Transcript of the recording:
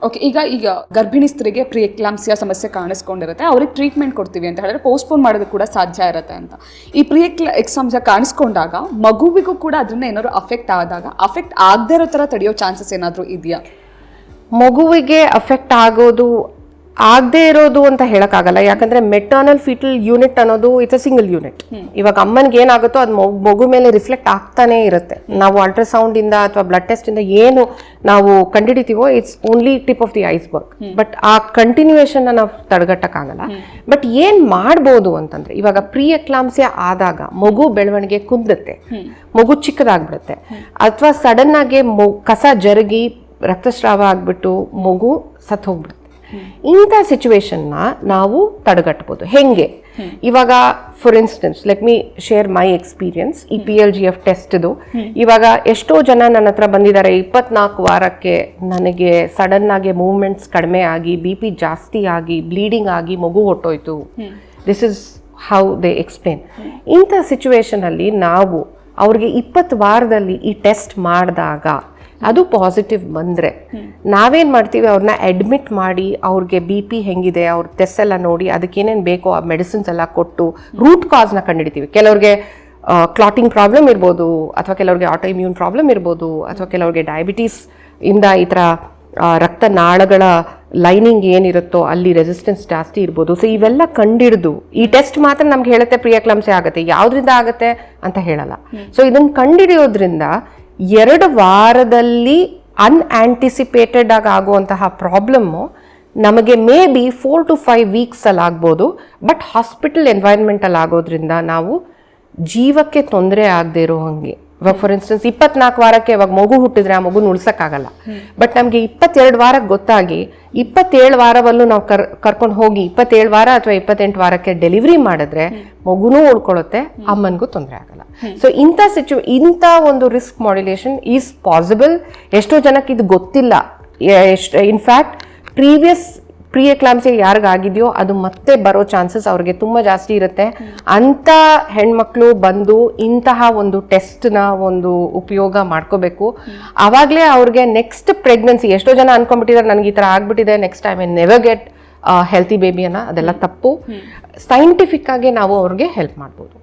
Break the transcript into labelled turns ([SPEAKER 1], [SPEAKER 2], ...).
[SPEAKER 1] Okay, ಈಗ ಗರ್ಭಿಣಿ ಸ್ತ್ರೀಗೆ ಪ್ರೀ ಎಕ್ಲಾಂಪ್ಸಿಯಾ ಸಮಸ್ಯೆ ಕಾಣಿಸ್ಕೊಂಡಿರುತ್ತೆ, ಅವ್ರಿಗೆ ಟ್ರೀಟ್ಮೆಂಟ್ ಕೊಡ್ತೀವಿ ಅಂತ ಹೇಳಿದ್ರೆ ಪೋಸ್ಟ್ಪೋನ್ ಮಾಡೋದು ಕೂಡ ಸಾಧ್ಯ ಇರುತ್ತೆ ಅಂತ. ಈ ಪ್ರೀ ಎಕ್ಲಾಂಪ್ಸಿಯಾ ಕಾಣಿಸ್ಕೊಂಡಾಗ ಮಗುವಿಗೂ ಕೂಡ ಅದರಿಂದ ಏನಾದ್ರು ಅಫೆಕ್ಟ್ ಆದಾಗ ಅಫೆಕ್ಟ್ ಆಗದೇ ಇರೋ ಥರ ತಡೆಯೋ ಚಾನ್ಸಸ್ ಏನಾದರೂ ಇದೆಯಾ?
[SPEAKER 2] ಮಗುವಿಗೆ ಅಫೆಕ್ಟ್ ಆಗೋದು ಆಗದೆ ಇರೋದು ಅಂತ ಹೇಳಕ್ಕಾಗಲ್ಲ. ಯಾಕಂದ್ರೆ ಮೆಟರ್ನಲ್ ಫೀಟಲ್ ಯೂನಿಟ್ ಅನ್ನೋದು ಇಟ್ಸ್ ಅ ಸಿಂಗಲ್ ಯೂನಿಟ್. ಇವಾಗ ಅಮ್ಮನಿಗೆ ಏನಾಗುತ್ತೋ ಅದು ಮಗು ಮೇಲೆ ರಿಫ್ಲೆಕ್ಟ್ ಆಗ್ತಾನೆ ಇರುತ್ತೆ. ನಾವು ಅಲ್ಟ್ರಾಸೌಂಡ್ ಇಂದ ಅಥವಾ ಬ್ಲಡ್ ಟೆಸ್ಟ್ ಇಂದ ಏನು ನಾವು ಕಂಡುಹಿಡಿತೀವೋ it's only tip of the iceberg. But ಆ ಕಂಟಿನ್ಯೂಯೇಷನ್ ನಾವು ತಡೆಗಟ್ಟಕ್ಕಾಗಲ್ಲ. ಬಟ್ ಏನ್ ಮಾಡ್ಬೋದು ಅಂತಂದ್ರೆ, ಇವಾಗ ಪ್ರೀ ಎಕ್ಲಾಂಪ್ಸಿಯಾ ಆದಾಗ ಮಗು ಬೆಳವಣಿಗೆ ಕುಂದುತ್ತೆ, ಮಗು ಚಿಕ್ಕದಾಗ್ಬಿಡುತ್ತೆ, ಅಥವಾ ಸಡನ್ ಆಗಿ ಕಸ ಜರುಗಿ ರಕ್ತಸ್ರಾವ ಆಗ್ಬಿಟ್ಟು ಮಗು ಸತ್ತು ಹೋಗ್ಬಿಡುತ್ತೆ. ಇಂಥ ಸಿಚುವೇಶನ್ನ ನಾವು ತಡೆಗಟ್ಟಬಹುದು. ಹೆಂಗೆ? ಇವಾಗ for instance let me share my experience. ಈ PLGF ಟೆಸ್ಟ್ದು ಇವಾಗ ಎಷ್ಟೋ ಜನ ನನ್ನ ಹತ್ರ ಬಂದಿದ್ದಾರೆ, 24 ವಾರಕ್ಕೆ ನನಗೆ ಸಡನ್ ಆಗಿ ಮೂವ್ಮೆಂಟ್ಸ್ ಕಡಿಮೆ ಆಗಿ BP ಜಾಸ್ತಿ ಆಗಿ ಬ್ಲೀಡಿಂಗ್ ಆಗಿ ಮಗು ಹೊಟ್ಟೋಯ್ತು. This is how they explain. ಇಂಥ ಸಿಚುವೇಶನ್ ಅಲ್ಲಿ ನಾವು ಅವ್ರಿಗೆ 20 ವಾರದಲ್ಲಿ ಈ ಟೆಸ್ಟ್ ಮಾಡಿದಾಗ ಅದು ಪಾಸಿಟಿವ್ ಬಂದರೆ ನಾವೇನು ಮಾಡ್ತೀವಿ, ಅವ್ರನ್ನ ಅಡ್ಮಿಟ್ ಮಾಡಿ ಅವ್ರಿಗೆ BP ಹೆಂಗಿದೆ ಅವ್ರ ಟೆಸ್ಟ್ ಎಲ್ಲ ನೋಡಿ ಅದಕ್ಕೇನೇನು ಬೇಕೋ ಆ ಮೆಡಿಸಿನ್ಸ್ ಎಲ್ಲ ಕೊಟ್ಟು ರೂಟ್ ಕಾಸ್ನ ಕಂಡುಹಿಡಿತೀವಿ. ಕೆಲವ್ರಿಗೆ ಕ್ಲಾಟಿಂಗ್ ಪ್ರಾಬ್ಲಮ್ ಇರ್ಬೋದು, ಅಥವಾ ಕೆಲವ್ರಿಗೆ ಆಟೋ ಇಮ್ಯೂನ್ ಪ್ರಾಬ್ಲಮ್ ಇರ್ಬೋದು, ಅಥವಾ ಕೆಲವ್ರಿಗೆ ಡಯಾಬಿಟೀಸ್ ಇಂದ ಈ ಥರ ರಕ್ತನಾಳಗಳ ಲೈನಿಂಗ್ ಏನಿರುತ್ತೋ ಅಲ್ಲಿ ರೆಸಿಸ್ಟೆನ್ಸ್ ಜಾಸ್ತಿ ಇರ್ಬೋದು. ಸೊ ಇವೆಲ್ಲ ಕಂಡಿಡಿದು ಈ ಟೆಸ್ಟ್ ಮಾತ್ರ ನಮ್ಗೆ ಹೇಳುತ್ತೆ ಪ್ರೀ ಎಕ್ಲಾಂಪ್ಸಿಯಾ ಆಗುತ್ತೆ, ಯಾವುದರಿಂದ ಆಗುತ್ತೆ ಅಂತ ಹೇಳಲ್ಲ. ಸೊ ಇದನ್ನು ಕಂಡುಹಿಡಿಯೋದ್ರಿಂದ 2 ವಾರದಲ್ಲಿ ಅನ್ಆಂಟಿಸಿಪೇಟೆಡ್ ಆಗಿ ಆಗುವಂತಹ ಪ್ರಾಬ್ಲಮ್ಮು ನಮಗೆ ಮೇ ಬಿ 4 to 5 ವೀಕ್ಸ್ ಅಲ್ಲಿ ಆಗ್ಬೋದು. ಬಟ್ ಹಾಸ್ಪಿಟಲ್ ಎನ್ವೈರನ್ಮೆಂಟಲ್ಲಿ ಆಗೋದ್ರಿಂದ ನಾವು ಜೀವಕ್ಕೆ ತೊಂದರೆ ಆಗದೆ ಇರೋ ಹಂಗೆ, ಇವಾಗ ಫಾರ್ ಇನ್ಸ್ಟೆನ್ಸ್ 24 ವಾರಕ್ಕೆ ಇವಾಗ ಮಗು ಹುಟ್ಟಿದ್ರೆ ಆ ಮಗು ಉಳ್ಸಕ್ಕಾಗಲ್ಲ. ಬಟ್ ನಮಗೆ 22 ವಾರಕ್ಕೆ ಗೊತ್ತಾಗಿ 27 ವಾರವಲ್ಲೂ ನಾವು ಕರ್ಕೊಂಡು ಹೋಗಿ 27 ವಾರ ಅಥವಾ 28 ವಾರಕ್ಕೆ ಡೆಲಿವರಿ ಮಾಡಿದ್ರೆ ಮಗುನೂ ಉಳ್ಕೊಳ್ಳುತ್ತೆ, ಅಮ್ಮನಿಗೂ ತೊಂದರೆ ಆಗಲ್ಲ. ಸೊ ಇಂಥ ಒಂದು ರಿಸ್ಕ್ ಮಾಡ್ಯುಲೇಷನ್ ಈಸ್ ಪಾಸಿಬಲ್. ಎಷ್ಟೋ ಜನಕ್ಕೆ ಇದು ಗೊತ್ತಿಲ್ಲ. ಇನ್ಫ್ಯಾಕ್ಟ್ ಪ್ರೀ ಎಕ್ಲಾಂಪ್ಸಿಯಾ ಯಾರಿಗಾಗಿದೆಯೋ ಅದು ಮತ್ತೆ ಬರೋ ಚಾನ್ಸಸ್ ಅವ್ರಿಗೆ ತುಂಬ ಜಾಸ್ತಿ ಇರುತ್ತೆ. ಅಂಥ ಹೆಣ್ಮಕ್ಳು ಬಂದು ಇಂತಹ ಒಂದು ಟೆಸ್ಟ್ನ ಒಂದು ಉಪಯೋಗ ಮಾಡ್ಕೋಬೇಕು. ಆವಾಗಲೇ ಅವ್ರಿಗೆ ನೆಕ್ಸ್ಟ್ ಪ್ರೆಗ್ನೆನ್ಸಿ, ಎಷ್ಟೋ ಜನ ಅನ್ಕೊಂಡ್ಬಿಟ್ಟಿದ್ದಾರೆ ನನಗೆ ಈ ಥರ ಆಗ್ಬಿಟ್ಟಿದೆ, next time I never get healthy ಬೇಬಿಯನ್ನ. ಅದೆಲ್ಲ ತಪ್ಪು. ಸೈಂಟಿಫಿಕ್ ಆಗಿ ನಾವು ಅವ್ರಿಗೆ ಹೆಲ್ಪ್ ಮಾಡ್ಬೋದು.